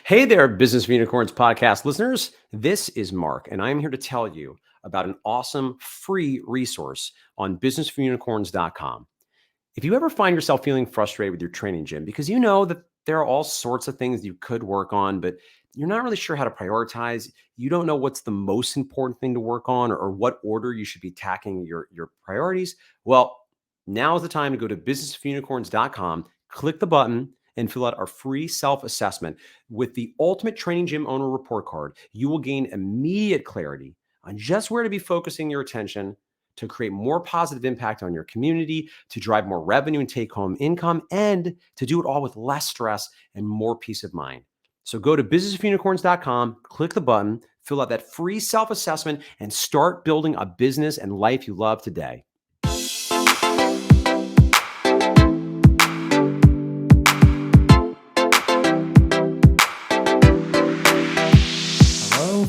Hey there, Business of Unicorns podcast listeners. This is Mark, and I'm here to tell you about an awesome free resource on businessforunicorns.com. If you ever find yourself feeling frustrated with your training gym because you know that there are all sorts of things you could work on, but you're not really sure how to prioritize, you don't know what's the most important thing to work on or what order you should be tackling your priorities, well, now is the time to go to businessofunicorns.com, click the button, and fill out our free self-assessment. With the Ultimate Training Gym Owner Report Card, you will gain immediate clarity on just where to be focusing your attention to create more positive impact on your community, to drive more revenue and take home income, and to do it all with less stress and more peace of mind. So go to businessofunicorns.com, click the button, fill out that free self-assessment, and start building a business and life you love today.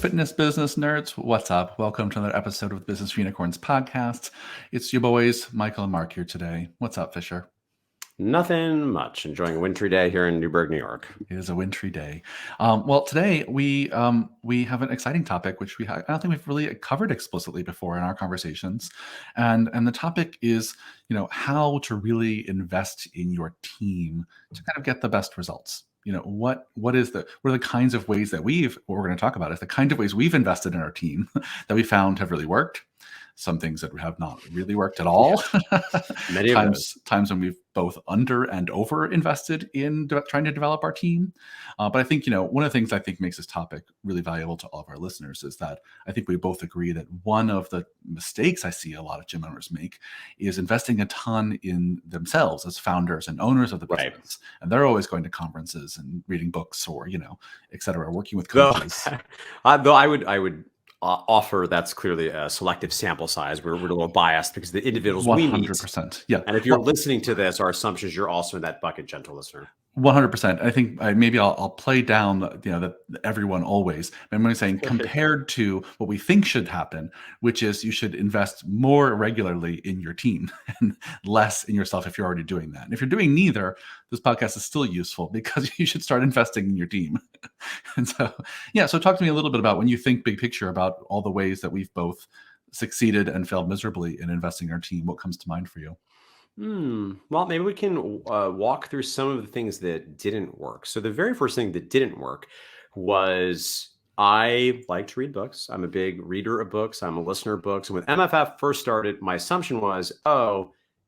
Fitness business nerds, what's up? Welcome to another episode of the Business Unicorns podcast. It's your boys, Michael and Mark here today. What's up, Fisher? Nothing much. Enjoying a wintry day here in Newburgh, New York. It is a wintry day. Well, today we have an exciting topic, which I don't think we've really covered explicitly before in our conversations, and the topic is how to really invest in your team to kind of get the best results. What are the kinds of ways that what we're going to talk about is the kind of ways we've invested in our team that we found have really worked. Some things that have not really worked at all. Many of those. Times when we've both under and over invested in trying to develop our team. But I think, one of the things I think makes this topic really valuable to all of our listeners is that I think we both agree that one of the mistakes I see a lot of gym owners make is investing a ton in themselves as founders and owners of the business. Right. And they're always going to conferences and reading books or, et cetera, working with coaches. Though I would offer that's clearly a selective sample size. We're a little biased because the individuals 100%, we meet. 100%. Yeah. And if you're listening to this, our assumption is you're also in that bucket, gentle listener. 100%. I think maybe I'll play down, that everyone always. I'm only saying compared to what we think should happen, which is you should invest more regularly in your team and less in yourself if you're already doing that. And if you're doing neither, this podcast is still useful because you should start investing in your team. And so talk to me a little bit about when you think big picture about all the ways that we've both succeeded and failed miserably in investing in our team. What comes to mind for you? Well, maybe we can walk through some of the things that didn't work. So the very first thing that didn't work was I like to read books. I'm a big reader of books. I'm a listener of books. And when MFF first started, my assumption was,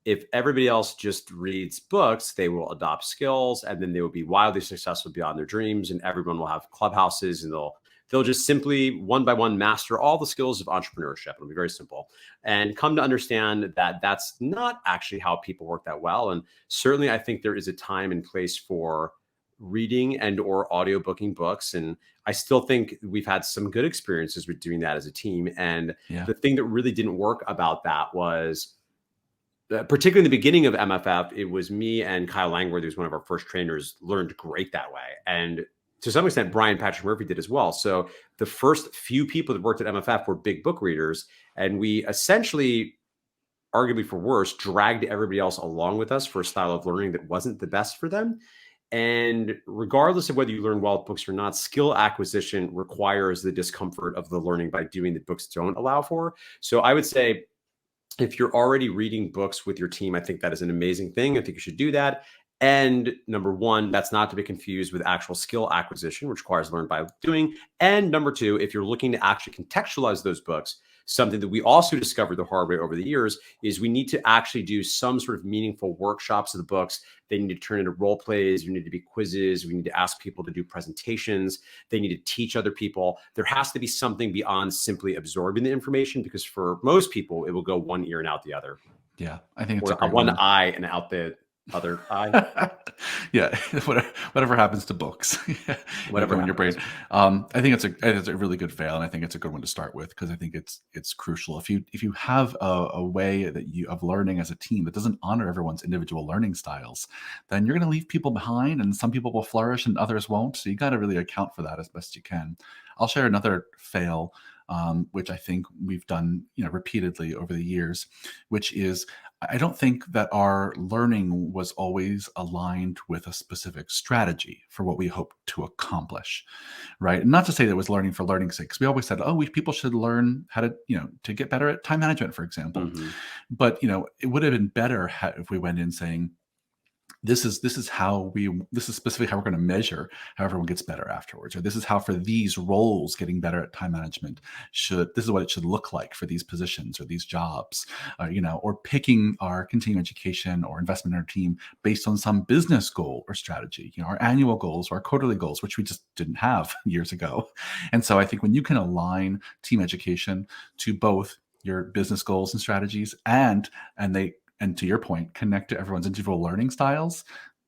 if everybody else just reads books, they will adopt skills and then they will be wildly successful beyond their dreams. And everyone will have clubhouses and they'll just simply one by one master all the skills of entrepreneurship. It'll be very simple and come to understand that that's not actually how people work that well. And certainly I think there is a time and place for reading and or audiobooking books. And I still think we've had some good experiences with doing that as a team. And the thing that really didn't work about that was, particularly in the beginning of MFF, it was me and Kyle Langworthy, who's one of our first trainers, learned great that way. And to some extent, Brian Patrick Murphy did as well. So the first few people that worked at MFF were big book readers. And we essentially, arguably for worse, dragged everybody else along with us for a style of learning that wasn't the best for them. And regardless of whether you learn well with books or not, skill acquisition requires the discomfort of the learning by doing that books don't allow for. So I would say, if you're already reading books with your team, I think that is an amazing thing. I think you should do that. And number one, that's not to be confused with actual skill acquisition, which requires learn by doing. And number two, if you're looking to actually contextualize those books, something that we also discovered the hard way over the years is we need to actually do some sort of meaningful workshops of the books. They need to turn into role plays. You need to be quizzes. We need to ask people to do presentations. They need to teach other people. There has to be something beyond simply absorbing the information, because for most people, it will go one ear and out the other. Yeah, I think it's a great one eye and out the other eye. Yeah, whatever happens to books, whatever in your brain. I think it's a really good fail, and I think it's a good one to start with, because I think it's crucial. If you have a way of learning as a team that doesn't honor everyone's individual learning styles, then you're going to leave people behind, and some people will flourish and others won't. So you got to really account for that as best you can. I'll share another fail which I think we've done, repeatedly over the years, which is I don't think that our learning was always aligned with a specific strategy for what we hoped to accomplish, right? And not to say that it was learning for learning's sake, because we always said, oh, people should learn how to, to get better at time management, for example. Mhm. But it would have been better if we went in saying, this is specifically how we're going to measure how everyone gets better afterwards, or this is how for these roles getting better at time management this is what it should look like for these positions or these jobs, or picking our continuing education or investment in our team based on some business goal or strategy, our annual goals or our quarterly goals, which we just didn't have years ago. And so I think when you can align team education to both your business goals and strategies, and to your point, connect to everyone's individual learning styles,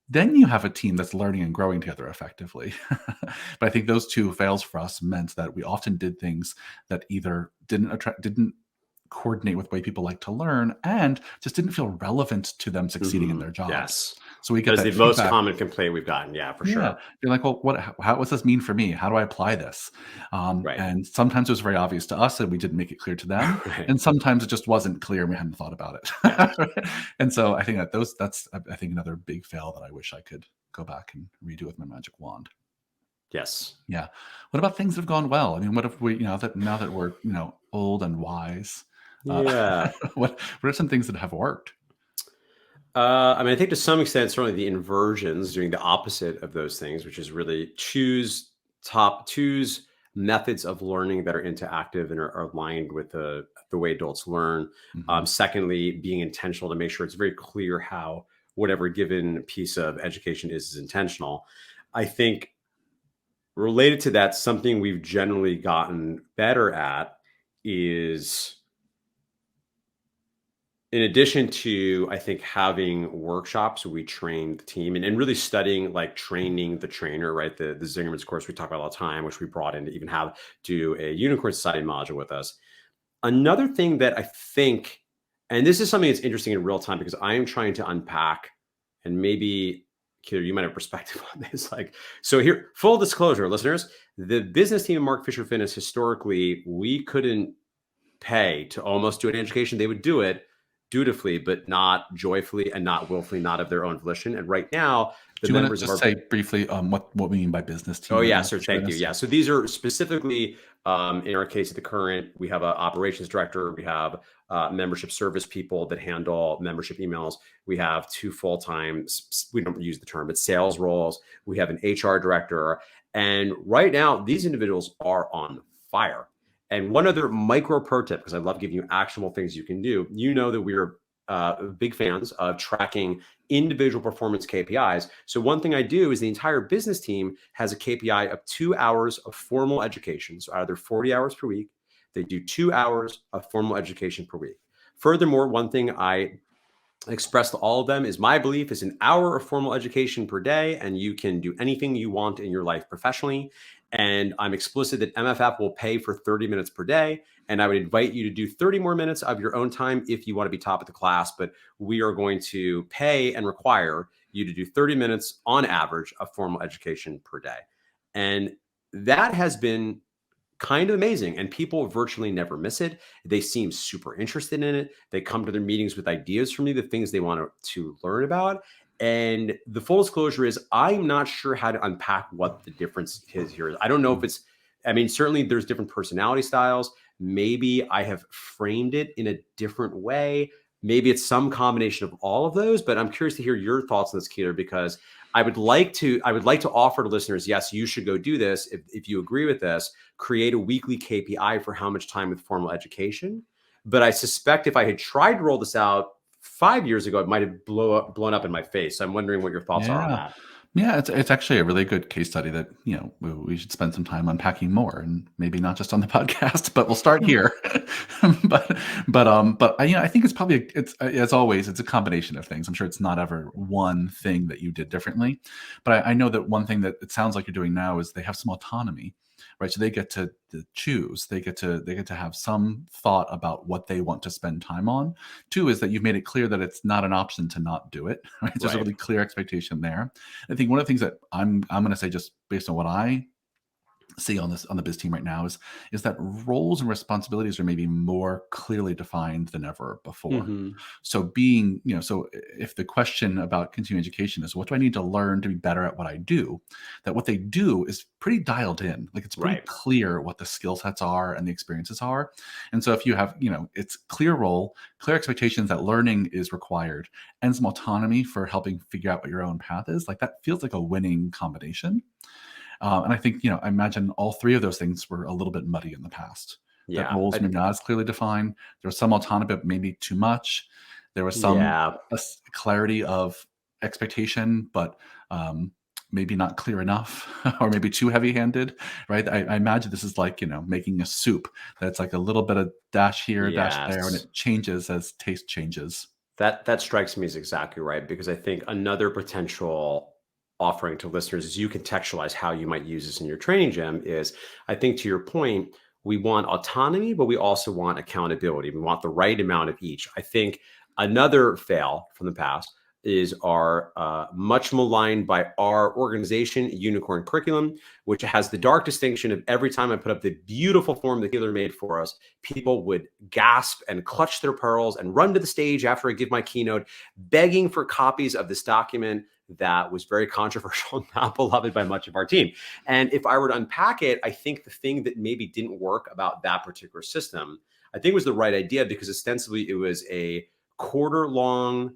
then you have a team that's learning and growing together effectively. But I think those two fails for us meant that we often did things that either didn't coordinate with the way people like to learn, and just didn't feel relevant to them succeeding in Mhm. their jobs. Yes. So we That get is that the most feedback. common complaint we've gotten. Yeah, for Yeah, sure. you're like, well, what's this mean for me? How do I apply this? Right. And sometimes it was very obvious to us, and we didn't make it clear to them. Right. And sometimes it just wasn't clear, and we hadn't thought about Yes. it. And so I think that's I think another big fail that I wish I could go back and redo with my magic wand. Yes. Yeah. What about things that have gone well? I mean, what if we, that now that we're, old and wise, uh, Yeah. what are some things that have worked? I mean, I think to some extent, certainly the inversions doing the opposite of those things, which is really choose methods of learning that are interactive and are aligned with the way adults learn. Mhm. Secondly, being intentional to make sure it's very clear how whatever given piece of education is intentional. I think related to that, something we've generally gotten better at is, in addition to, I think, having workshops where we train the team and really studying, like training the trainer, right? The Zingerman's course we talk about all the time, which we brought in to even have do a Unicorn Society module with us. Another thing that I think, and this is something that's interesting in real time because I am trying to unpack, and maybe Keeler, you might have perspective on this. Like, so here, full disclosure, listeners, the business team of Mark Fisher Fitness, historically, we couldn't pay to almost do an education. They would do it dutifully, but not joyfully and not willfully, not of their own volition. And right now, the Do you want to members of just our say briefly what we mean by business Oh, team at yeah, Mark sir. Fisher Thank you. Fitness? Yeah. So these are specifically, in our case, at the current, we have an operations director. We have membership service people that handle membership emails. We have two full-time, we don't use the term, but sales roles. We have an HR director. And right now, these individuals are on fire. And one other micro pro tip, because I love giving you actionable things you can do. You know that we're big fans of tracking individual performance KPIs. So one thing I do is the entire business team has a KPI of 2 hours of formal education. So out of their 40 hours per week, they do 2 hours of formal education per week. Furthermore, one thing I express to all of them is my belief is an hour of formal education per day, and you can do anything you want in your life professionally. And I'm explicit that MFF will pay for 30 minutes per day. And I would invite you to do 30 more minutes of your own time if you want to be top of the class. But we are going to pay and require you to do 30 minutes on average of formal education per day. And that has been kind of amazing. And people virtually never miss it. They seem super interested in it. They come to their meetings with ideas from me, the things they want to learn about. And the full disclosure is I'm not sure how to unpack what the difference is here. I don't know if Mm. it's, I mean, certainly there's different personality styles. Maybe I have framed it in a different way. Maybe it's some combination of all of those, but I'm curious to hear your thoughts on this, Keeler, because I would like to offer to listeners, yes, you should go do this if you agree with this, create a weekly KPI for how much time with formal education. But I suspect if I had tried to roll this out 5 years ago, it might have blown up in my face. So I'm wondering what your thoughts are on Yeah. that. Yeah, it's actually a really good case study that, we should spend some time unpacking more, and maybe not just on the podcast, but we'll start here. But I think it's probably as always, it's a combination of things. I'm sure it's not ever one thing that you did differently, but I know that one thing that it sounds like you're doing now is they have some autonomy, right? So they get to choose. They get to have some thought about what they want to spend time on. Two is that you've made it clear that it's not an option to not do it, right? There's a Right. really clear expectation there. I think one of the things that I'm going to say, just based on what I see on the biz team right now is that roles and responsibilities are maybe more clearly defined than ever before. Hmm. So being, so if the question about continuing education is what do I need to learn to be better at what I do, that what they do is pretty dialed in. Like it's pretty Right. clear what the skill sets are and the experiences are. And so if you have, it's clear role, clear expectations that learning is required, and some autonomy for helping figure out what your own path is, like that feels like a winning combination. And I think, I imagine all three of those things were a little bit muddy in the past. That Yeah. roles maybe not as clearly defined. There was some autonomy, but maybe too much. There was some Yeah. clarity of expectation, but maybe not clear enough, or maybe too heavy-handed, right? I imagine this is like making a soup that's like a little bit of dash here, dash there, and Yes. it changes as taste changes. That strikes me as exactly right, because I think another potential offering to listeners as you contextualize how you might use this in your training gym is, I think to your point, we want autonomy, but we also want accountability. We want the right amount of each. I think another fail from the past is our much maligned by our organization unicorn curriculum, which has the dark distinction of every time I put up the beautiful form that Keeler made for us, people would gasp and clutch their pearls and run to the stage after I give my keynote, begging for copies of this document that was very controversial and not beloved by much of our team. And if I were to unpack it, I think the thing that maybe didn't work about that particular system, I think was the right idea, because ostensibly it was a quarter long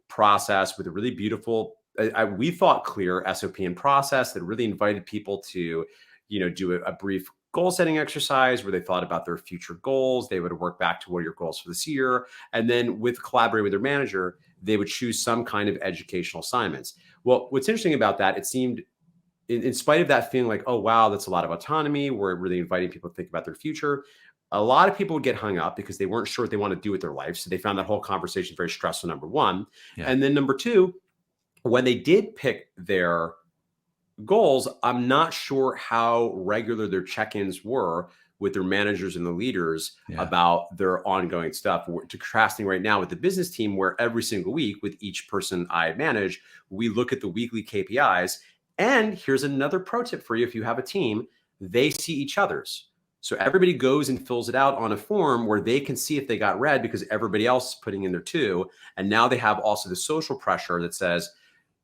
process with a really beautiful, we thought clear SOP and process that really invited people to, do a brief goal setting exercise where they thought about their future goals. They would work back to what are your goals for this year. And then with collaborating with their manager, they would choose some kind of educational assignments. Well, what's interesting about that, it seemed in spite of that feeling like, oh, wow, that's a lot of autonomy, we're really inviting people to think about their future. A lot of people would get hung up because they weren't sure what they want to do with their life. So they found that whole conversation very stressful, number one. Yeah. And then number two, when they did pick their goals, I'm not sure how regular their check-ins were with their managers and the leaders Yeah. about their ongoing stuff. We're contrasting right now with the business team, where every single week with each person I manage, we look at the weekly KPIs. And here's another pro tip for you. If you have a team, they see each other's. So everybody goes and fills it out on a form where they can see if they got read, because everybody else is putting in their two. And now they have also the social pressure that says,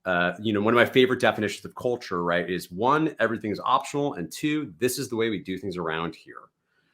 one of my favorite definitions of culture, right, is one, everything is optional, and two, this is the way we do things around here.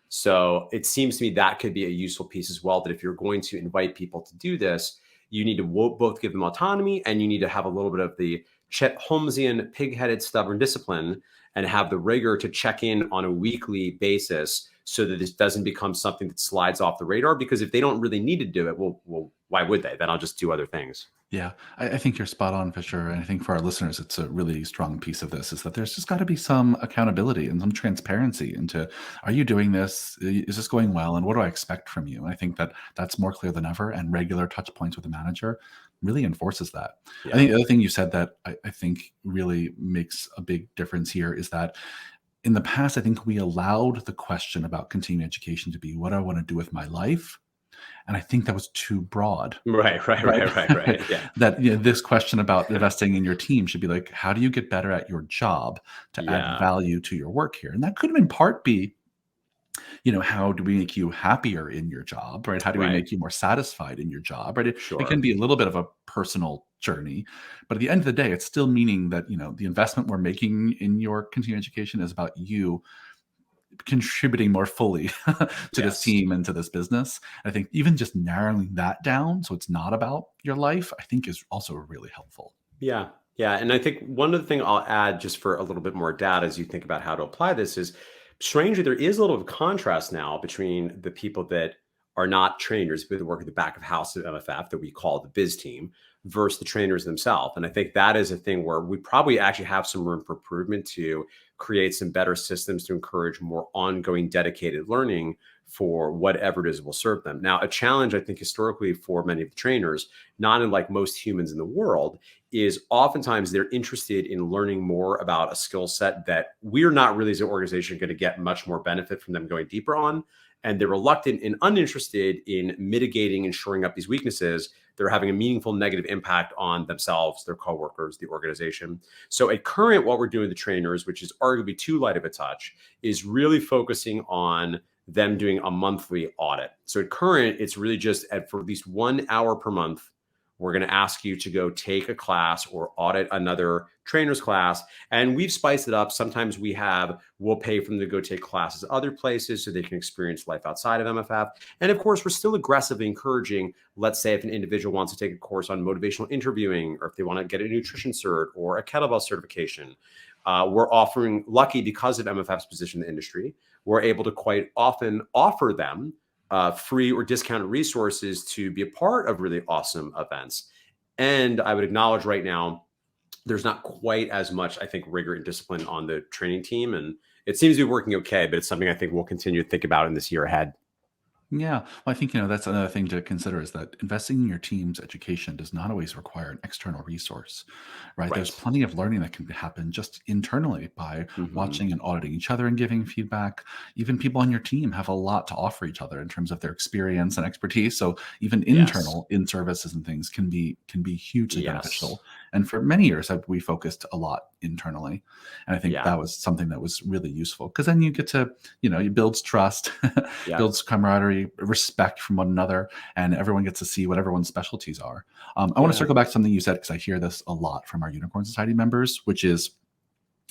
So it seems to me that could be a useful piece as well, that if you're going to invite people to do this, you need to both give them autonomy, and you need to have a little bit of the Chet Holmesian pig-headed stubborn discipline, and have the rigor to check in on a weekly basis, so that this doesn't become something that slides off the radar. Because if they don't really need to do it, well, why would they? Then I'll just do other things. Yeah, I think you're spot on, for sure. And I think for our listeners, it's a really strong piece of this is that there's just got to be some accountability and some transparency into, are you doing this? Is this going well? And what do I expect from you? And I think that that's more clear than ever. And regular touch points with the manager really enforces that. I Yeah. think the other thing you said that I think really makes a big difference here is that in the past, I think we allowed the question about continuing education to be what do I want to do with my life? And I think that was too broad. Right, right, Right. right, right, right. Yeah. That, this question about investing in your team should be like, how do you get better at your job to add Yeah. value to your work here? And that could in part be, how do we make you happier in your job, right? How do we Right. make you more satisfied in your job, right? It can Sure. be a little bit of a personal journey, but at the end of the day, it's still meaning that, the investment we're making in your continuing education is about you contributing more fully to this Yes. team and to this business. I think even just narrowing that down so it's not about your life, I think is also really helpful. Yeah. Yeah. And I think one other thing I'll add, just for a little bit more data as you think about how to apply this, is strangely, there is a little bit of contrast now between the people that are not trainers, but that work at the back of house of MFF that we call the biz team, versus the trainers themselves. And I think that is a thing where we probably actually have some room for improvement to create some better systems to encourage more ongoing dedicated learning for whatever it is will serve them. Now, a challenge I think historically for many of the trainers, not unlike most humans in the world, is oftentimes they're interested in learning more about a skill set that we're not really as an organization going to get much more benefit from them going deeper on. And they're reluctant and uninterested in mitigating and shoring up these weaknesses they're having a meaningful negative impact on themselves, their coworkers, the organization. So at Current, what we're doing with the trainers, which is arguably too light of a touch, is really focusing on them doing a monthly audit. So at Current, it's really just for at least 1 hour per month, we're going to ask you to go take a class or audit another trainer's class. And we've spiced it up. Sometimes we'll pay for them to go take classes other places so they can experience life outside of MFF. And of course, we're still aggressively encouraging, let's say if an individual wants to take a course on motivational interviewing, or if they want to get a nutrition cert or a kettlebell certification, we're offering, lucky because of MFF's position in the industry, we're able to quite often offer them free or discounted resources to be a part of really awesome events. And I would acknowledge right now, there's not quite as much, I think, rigor and discipline on the training team. And it seems to be working okay, but it's something I think we'll continue to think about in this year ahead. Yeah, well, I think, that's another thing to consider is that investing in your team's education does not always require an external resource, right? There's Right. plenty of learning that can happen just internally by Hmm. watching and auditing each other and giving feedback. Even people on your team have a lot to offer each other in terms of their experience and expertise. So even Yes. internal in services and things can be hugely Yes. beneficial. And for many years, we focused a lot internally, and I think Yeah. that was something that was really useful because then you get to, it builds trust, Yeah. builds camaraderie, respect from one another, and everyone gets to see what everyone's specialties are. I want to Yeah. circle back to something you said because I hear this a lot from our Unicorn Society members, which is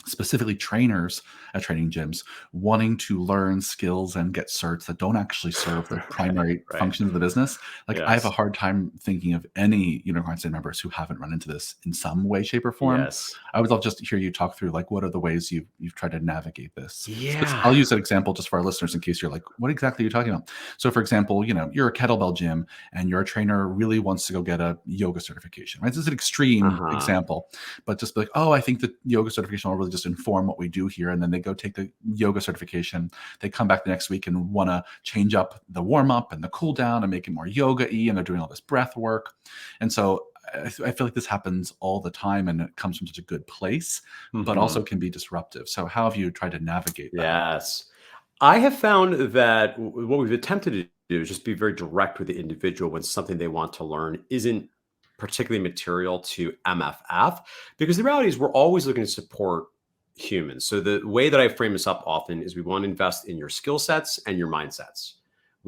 specifically trainers at training gyms wanting to learn skills and get certs that don't actually serve the Right. primary Right. functions of the business. Like I have a Yes. hard time thinking of any Unicorn Society members who haven't run into this in some way, shape, or form. Yes. I would love just to hear you talk through like what are the ways you've tried to navigate this. Yeah. I'll use an example just for our listeners in case you're like, what exactly are you talking about? So for example, you're a kettlebell gym and your trainer really wants to go get a yoga certification, right? This is an extreme Uh-huh. example, but just be like, oh, I think the yoga certification will really just inform what we do here. And then they go take the yoga certification. They come back the next week and want to change up the warm up and the cool down and make it more yoga-y. And they're doing all this breath work. And so I feel like this happens all the time and it comes from such a good place, but also Hmm. can be disruptive. So how have you tried to navigate that? Yes. I have found that what we've attempted to do is just be very direct with the individual when something they want to learn isn't particularly material to MFF, because the reality is we're always looking to support humans. So the way that I frame this up often is we want to invest in your skill sets and your mindsets.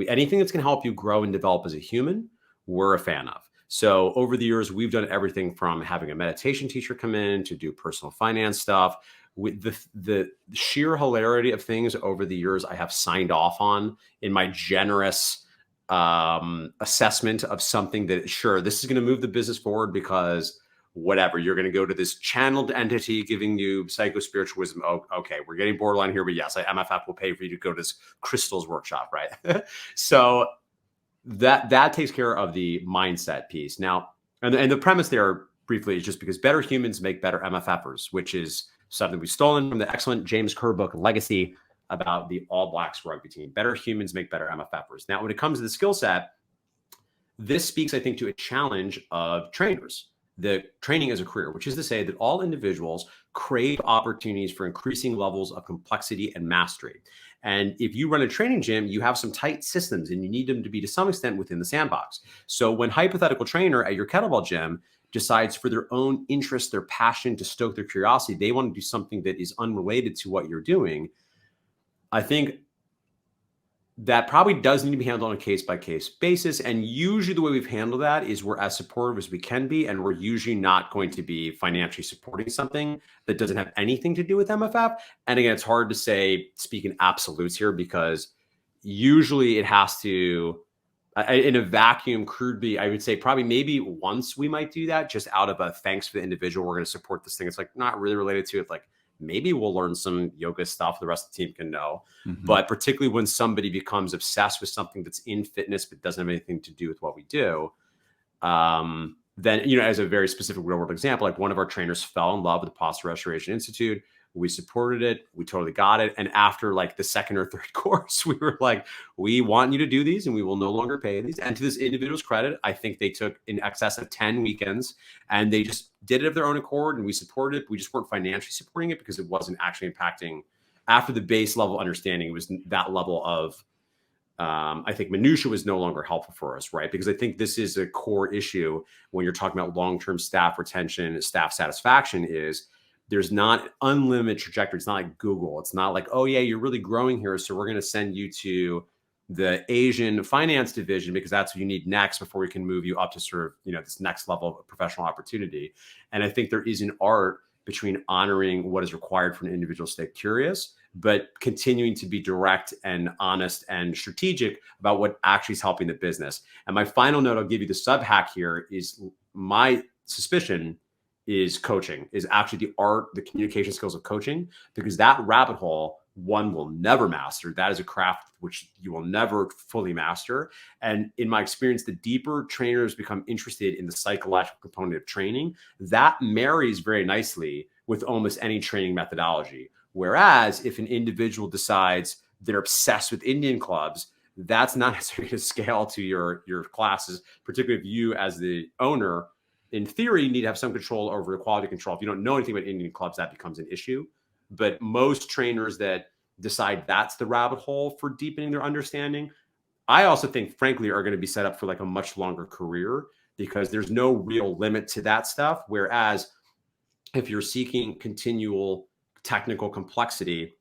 Anything that's going to help you grow and develop as a human, we're a fan of. So over the years, we've done everything from having a meditation teacher come in to do personal finance stuff. With the sheer hilarity of things over the years, I have signed off on in my generous assessment of something that, sure, this is going to move the business forward because whatever, you're going to go to this channeled entity giving you psycho spiritual wisdom. Oh, okay, we're getting borderline here, but yes, MFF will pay for you to go to this crystals workshop, right? So that takes care of the mindset piece. Now, and the premise there briefly is just because better humans make better MFFers, which is something we've stolen from the excellent James Kerr book Legacy about the All Blacks rugby team. Better humans make better MFFers. Now, when it comes to the skill set, this speaks, I think, to a challenge of trainers. The training as a career, which is to say that all individuals crave opportunities for increasing levels of complexity and mastery. And if you run a training gym, you have some tight systems and you need them to be to some extent within the sandbox. So when hypothetical trainer at your kettlebell gym decides for their own interest, their passion, to stoke their curiosity, they want to do something that is unrelated to what you're doing, I think that probably does need to be handled on a case by case basis. And usually, the way we've handled that is we're as supportive as we can be. And we're usually not going to be financially supporting something that doesn't have anything to do with MFF. And again, it's hard to speak in absolutes here because usually it has to, in a vacuum, crudely, I would say probably maybe once we might do that just out of a thanks for the individual. We're going to support this thing. It's like not really related to it. Like maybe we'll learn some yoga stuff the rest of the team can know. Mhm. But particularly when somebody becomes obsessed with something that's in fitness but doesn't have anything to do with what we do, then, as a very specific real world example, like one of our trainers fell in love with the Posture Restoration Institute. We supported it. We totally got it. And after like the second or third course, we were like, we want you to do these and we will no longer pay these. And to this individual's credit, I think they took in excess of 10 weekends and they just did it of their own accord and we supported it. We just weren't financially supporting it because it wasn't actually impacting after the base level understanding. It was that level of I think minutia was no longer helpful for us, right? Because I think this is a core issue when you're talking about long-term staff retention, staff satisfaction is there's not unlimited trajectory. It's not like Google. It's not like, oh yeah, you're really growing here. So we're going to send you to the Asian finance division because that's what you need next before we can move you up to sort of, this next level of professional opportunity. And I think there is an art between honoring what is required for an individual to stay curious, but continuing to be direct and honest and strategic about what actually is helping the business. And my final note, I'll give you the sub hack here is my suspicion is coaching, is actually the art, the communication skills of coaching, because that rabbit hole, one will never master. That is a craft which you will never fully master. And in my experience, the deeper trainers become interested in the psychological component of training, that marries very nicely with almost any training methodology. Whereas if an individual decides they're obsessed with Indian clubs, that's not necessarily to scale to your classes, particularly if you as the owner, in theory, need to have some control over the quality control. If you don't know anything about Indian clubs, that becomes an issue. But most trainers that decide that's the rabbit hole for deepening their understanding, I also think, frankly, are going to be set up for like a much longer career because there's no real limit to that stuff. Whereas if you're seeking continual technical complexity,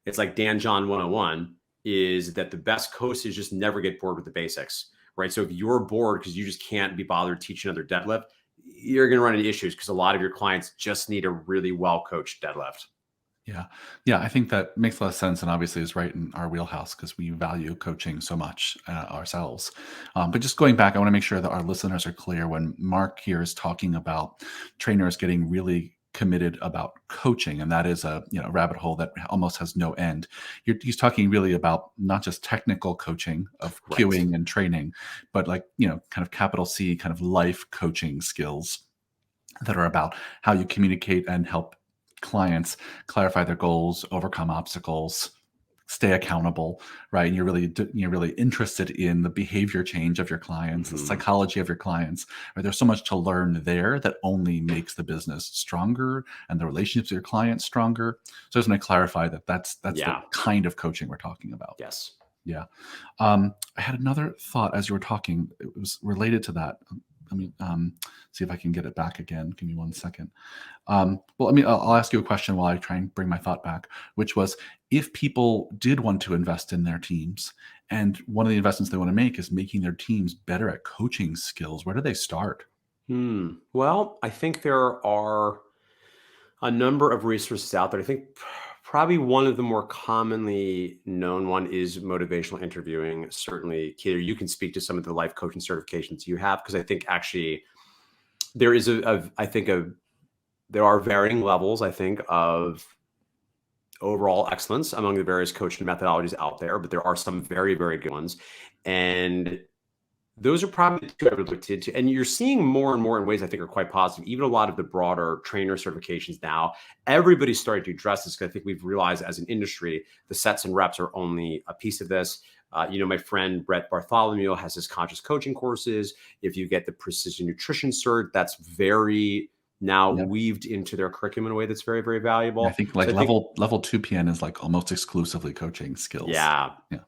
it's like Dan John 101 is that the best coaches just never get bored with the basics, right? So if you're bored because you just can't be bothered teaching another deadlift, you're going to run into issues because a lot of your clients just need a really well-coached deadlift. Yeah. Yeah. I think that makes a lot of sense and obviously is right in our wheelhouse because we value coaching so much ourselves. But just going back, I want to make sure that our listeners are clear when Mark here is talking about trainers getting really committed about coaching, and that is a rabbit hole that almost has no end. He's talking really about not just technical coaching of Right. cueing and training, but like kind of capital C kind of life coaching skills that are about how you communicate and help clients clarify their goals, overcome obstacles, stay accountable, right? And you're really interested in the behavior change of your clients, the Mm-hmm. psychology of your clients. Right? There's so much to learn there that only makes the business stronger and the relationships with your clients stronger. So I just want to clarify that that's the Yeah. kind of coaching we're talking about. Yes. Yeah. I had another thought as you were talking. It was related to that. Let me see if I can get it back again. Give me 1 second. Well, I mean, I'll ask you a question while I try and bring my thought back, which was if people did want to invest in their teams, and one of the investments they want to make is making their teams better at coaching skills, where do they start? Well, I think there are a number of resources out there. I think probably one of the more commonly known one is motivational interviewing. Certainly, Keith, you can speak to some of the life coaching certifications you have because I think actually there is there are varying levels, I think, of overall excellence among the various coaching methodologies out there, but there are some very, very good ones. And those are probably the two I would look into. And you're seeing more and more in ways I think are quite positive. Even a lot of the broader trainer certifications now, everybody's starting to address this because I think we've realized as an industry, the sets and reps are only a piece of this. My friend Brett Bartholomew has his conscious coaching courses. If you get the precision nutrition cert, that's very now Yeah. weaved into their curriculum in a way that's very, very I valuable. think So like I think, level 2 PN is like almost exclusively coaching skills. yeah, Yeah.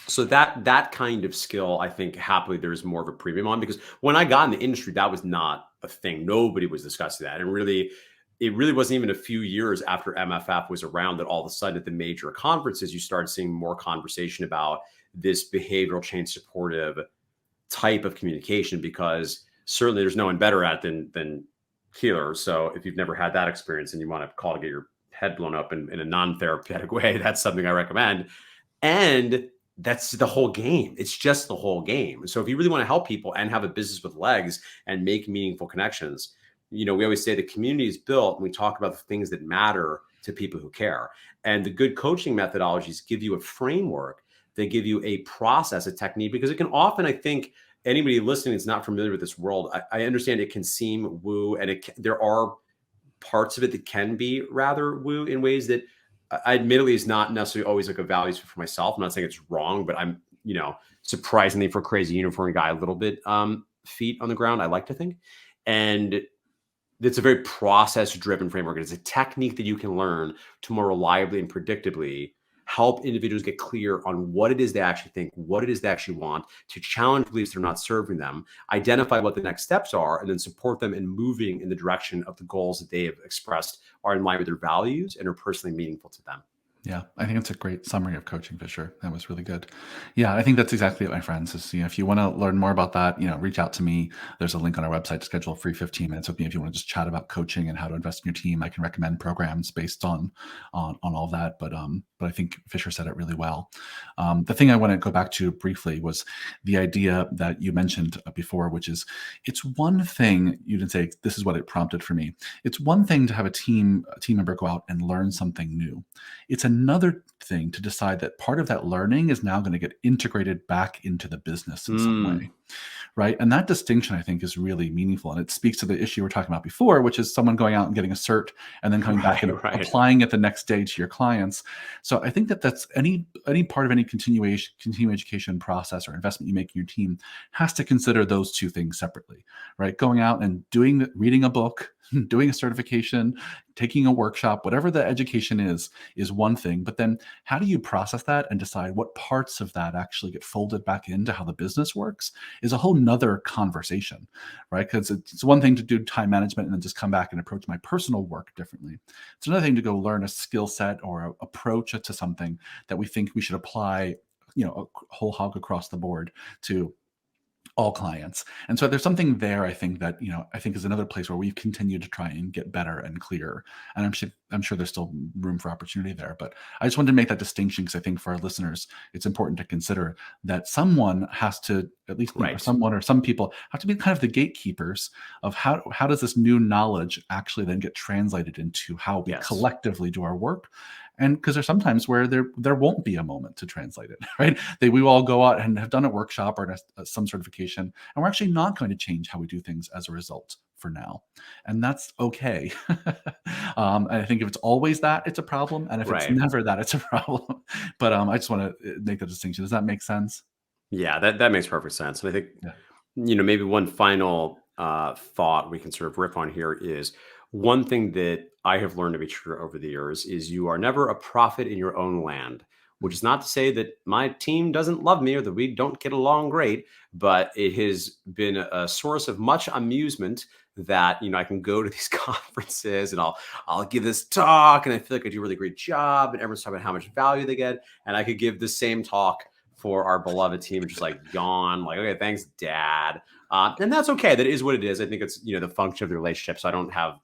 so that kind of skill, I think, happily there's more of a premium on because when I got in the industry, that was not a thing. Nobody was discussing that, and really, it really wasn't even a few years after MFF was around that all of a sudden at the major conferences you started seeing more conversation about this behavioral change supportive type of communication because certainly there's no one better at it than Keeler. So if you've never had that experience and you want to call to get your head blown up in a non-therapeutic way, that's something I recommend. And that's the whole game. It's just the whole game. So if you really want to help people and have a business with legs and make meaningful connections, we always say the community is built and we talk about the things that matter to people who care. And the good coaching methodologies give you a framework. They give you a process, a technique, because it can often, I think, anybody listening that's not familiar with this world, I understand it can seem woo, and there are parts of it that can be rather woo in ways that I admittedly is not necessarily always like a value for myself. I'm not saying it's wrong, but I'm, surprisingly for a crazy unicorn guy, a little bit feet on the ground, I like to think. And it's a very process driven framework. It's a technique that you can learn to more reliably and predictably help individuals get clear on what it is they actually think, what it is they actually want, to challenge beliefs that are not serving them, identify what the next steps are, and then support them in moving in the direction of the goals that they have expressed are in line with their values and are personally meaningful to them. Yeah, I think it's a great summary of coaching, Fisher. That was really good. Yeah, I think that's exactly it, my friends. Is, if you want to learn more about that, reach out to me. There's a link on our website to schedule a free 15 minutes with me if you want to just chat about coaching and how to invest in your team. I can recommend programs based on all that. But I think Fisher said it really well. The thing I want to go back to briefly was the idea that you mentioned before, which is it's one thing. You didn't say this is what it prompted for me. It's one thing to have a team member go out and learn something new. It's another thing to decide that part of that learning is now going to get integrated back into the business in some way, right? And that distinction, I think, is really meaningful. And it speaks to the issue we're talking about before, which is someone going out and getting a cert and then coming back and applying it the next day to your clients. So I think that that's any part of any continuing education process or investment you make in your team has to consider those two things separately, right? Going out and reading a book, doing a certification, taking a workshop, whatever the education is one thing. But then how do you process that and decide what parts of that actually get folded back into how the business works is a whole nother conversation, right? Because it's one thing to do time management and then just come back and approach my personal work differently. It's another thing to go learn a skill set or approach it to something that we think we should apply, a whole hog across the board to all clients. And so there's something there, I think that, I think is another place where we've continued to try and get better and clearer. And I'm sure there's still room for opportunity there, but I just wanted to make that distinction because I think for our listeners, it's important to consider that someone has to at least, someone or some people have to be kind of the gatekeepers of how does this new knowledge actually then get translated into how we collectively do our work. And because there's sometimes where there won't be a moment to translate it, right? We all go out and have done a workshop or some certification, and we're actually not going to change how we do things as a result for now. And that's okay. And I think if it's always that, it's a problem. And if it's never that, it's a problem. But I just want to make the distinction. Does that make sense? Yeah, that makes perfect sense. And I think, maybe one final thought we can sort of riff on here is one thing that I have learned to be true over the years is you are never a prophet in your own land, which is not to say that my team doesn't love me or that we don't get along great, but it has been a source of much amusement that, I can go to these conferences and I'll give this talk and I feel like I do a really great job and everyone's talking about how much value they get. And I could give the same talk for our beloved team and just like yawn, like, okay, thanks, Dad. And that's okay. That is what it is. I think it's, the function of the relationship. So I don't have,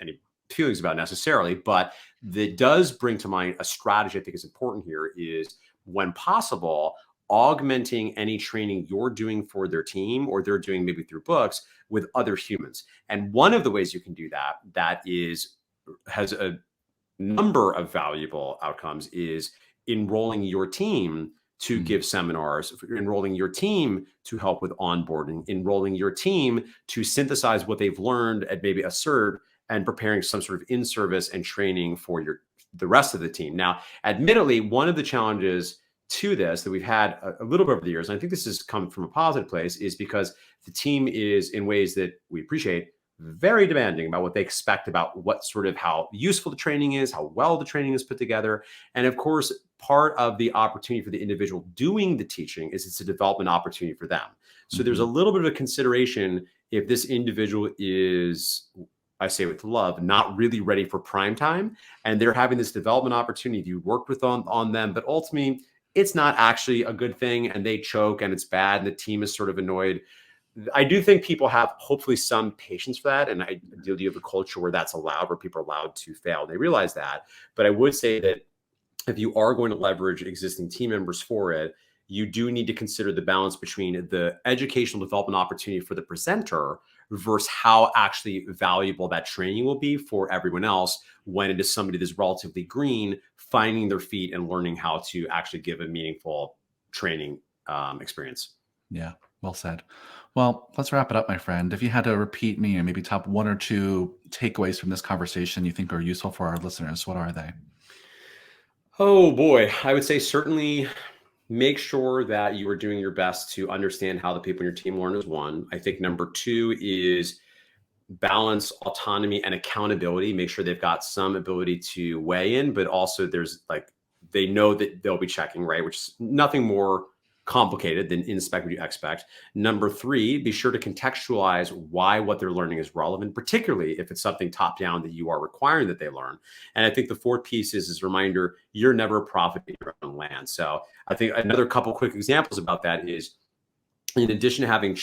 any feelings about it necessarily, but that does bring to mind a strategy I think is important here is when possible, augmenting any training you're doing for their team or they're doing maybe through books with other humans. And one of the ways you can do that has a number of valuable outcomes is enrolling your team to give seminars, enrolling your team to help with onboarding, enrolling your team to synthesize what they've learned at maybe a cert and preparing some sort of in-service and training for the rest of the team. Now, admittedly, one of the challenges to this that we've had a little bit over the years, and I think this has come from a positive place, is because the team is in ways that we appreciate very demanding about what they expect about what sort of how useful the training is, how well the training is put together. And of course, part of the opportunity for the individual doing the teaching is it's a development opportunity for them. So there's a little bit of a consideration if this individual is, I say with love, not really ready for prime time, and they're having this development opportunity you worked with on them, but ultimately it's not actually a good thing and they choke and it's bad and the team is sort of annoyed. I do think people have hopefully some patience for that. And I do have a culture where that's allowed, where people are allowed to fail. They realize that. But I would say that if you are going to leverage existing team members for it, you do need to consider the balance between the educational development opportunity for the presenter versus how actually valuable that training will be for everyone else when it is somebody that's relatively green, finding their feet and learning how to actually give a meaningful training experience. Yeah, well said. Well, let's wrap it up, my friend. If you had to repeat me and maybe top one or two takeaways from this conversation you think are useful for our listeners, what are they? Oh boy, I would say certainly make sure that you are doing your best to understand how the people in your team learn is one. I think number two is balance autonomy and accountability. Make sure they've got some ability to weigh in, but also there's like they know that they'll be checking, right? Which is nothing more complicated than inspect what you expect. Number three, be sure to contextualize why what they're learning is relevant, particularly if it's something top down that you are requiring that they learn. And I think the fourth piece is a reminder, you're never a prophet in your own land. So I think another couple quick examples about that is, in addition to having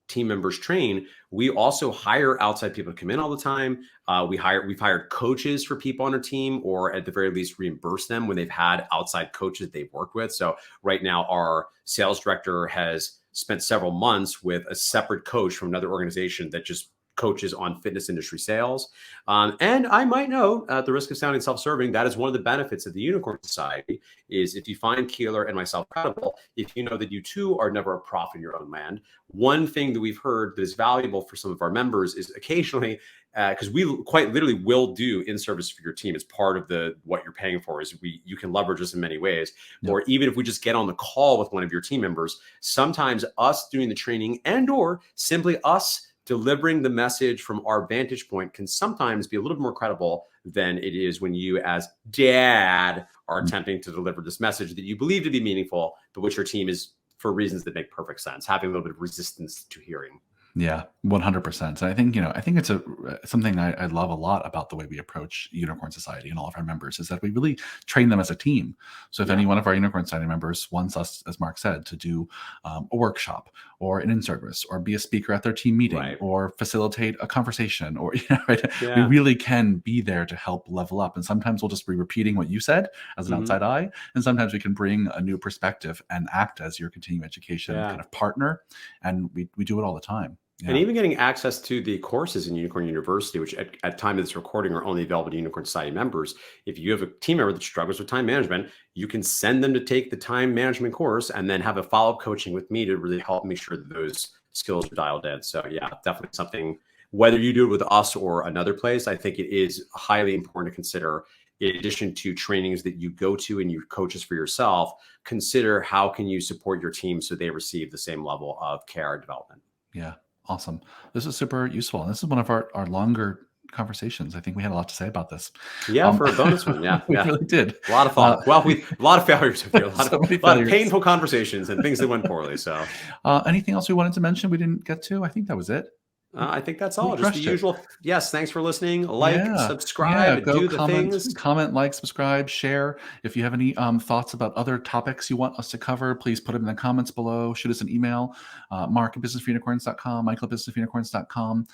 team members train, we also hire outside people to come in all the time. We've hired coaches for people on our team, or at the very least reimburse them when they've had outside coaches they've worked with. So right now our sales director has spent several months with a separate coach from another organization that just coaches on fitness industry sales. And I might know, at the risk of sounding self-serving, that is one of the benefits of the Unicorn Society, is if you find Keeler and myself credible, if you know that you too are never a prophet in your own land. One thing that we've heard that is valuable for some of our members is occasionally, because we quite literally will do in-service for your team as part of what you're paying for, is you can leverage us in many ways. Yep. Or even if we just get on the call with one of your team members, sometimes us doing the training and or simply us delivering the message from our vantage point can sometimes be a little bit more credible than it is when you as dad are attempting to deliver this message that you believe to be meaningful, but which your team is, for reasons that make perfect sense, having a little bit of resistance to hearing. Yeah, 100%. And I think it's something I love a lot about the way we approach Unicorn Society and all of our members, is that we really train them as a team. So if any one of our Unicorn Society members wants us, as Mark said, to do a workshop or an in-service or be a speaker at their team meeting or facilitate a conversation, or we really can be there to help level up. And sometimes we'll just be repeating what you said as an outside eye, and sometimes we can bring a new perspective and act as your continuing education kind of partner. And we do it all the time. Yeah. And even getting access to the courses in Unicorn University, which at time of this recording are only available to Unicorn Society members. If you have a team member that struggles with time management, you can send them to take the time management course and then have a follow-up coaching with me to really help make sure that those skills are dialed in. So yeah, definitely something, whether you do it with us or another place, I think it is highly important to consider. In addition to trainings that you go to and you coaches for yourself, consider how can you support your team so they receive the same level of care and development. Yeah. Awesome. This is super useful. And this is one of our longer conversations. I think we had a lot to say about this. Yeah, for a bonus one. Yeah. We really did. A lot of fun. Well, a lot of failures. A lot of painful conversations and things that went poorly. So anything else we wanted to mention we didn't get to? I think that was it. I think that's all. Just the usual. Yes. Thanks for listening. Like, subscribe, do the things. Comment, like, subscribe, share. If you have any thoughts about other topics you want us to cover, please put them in the comments below. Shoot us an email, mark@businessforunicorns.com, michael@businessforunicorns.com.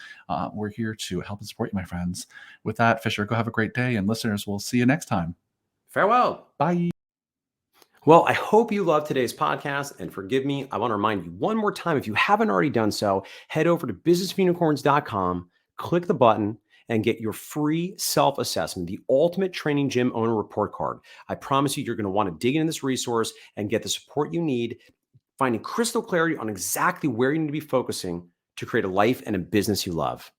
We're here to help and support you, my friends. With that, Fisher, go have a great day. And listeners, we'll see you next time. Farewell. Bye. Well, I hope you loved today's podcast, and forgive me, I want to remind you one more time, if you haven't already done so, head over to businessforunicorns.com, click the button, and get your free self-assessment, the ultimate training gym owner report card. I promise you, you're going to want to dig into this resource and get the support you need, finding crystal clarity on exactly where you need to be focusing to create a life and a business you love.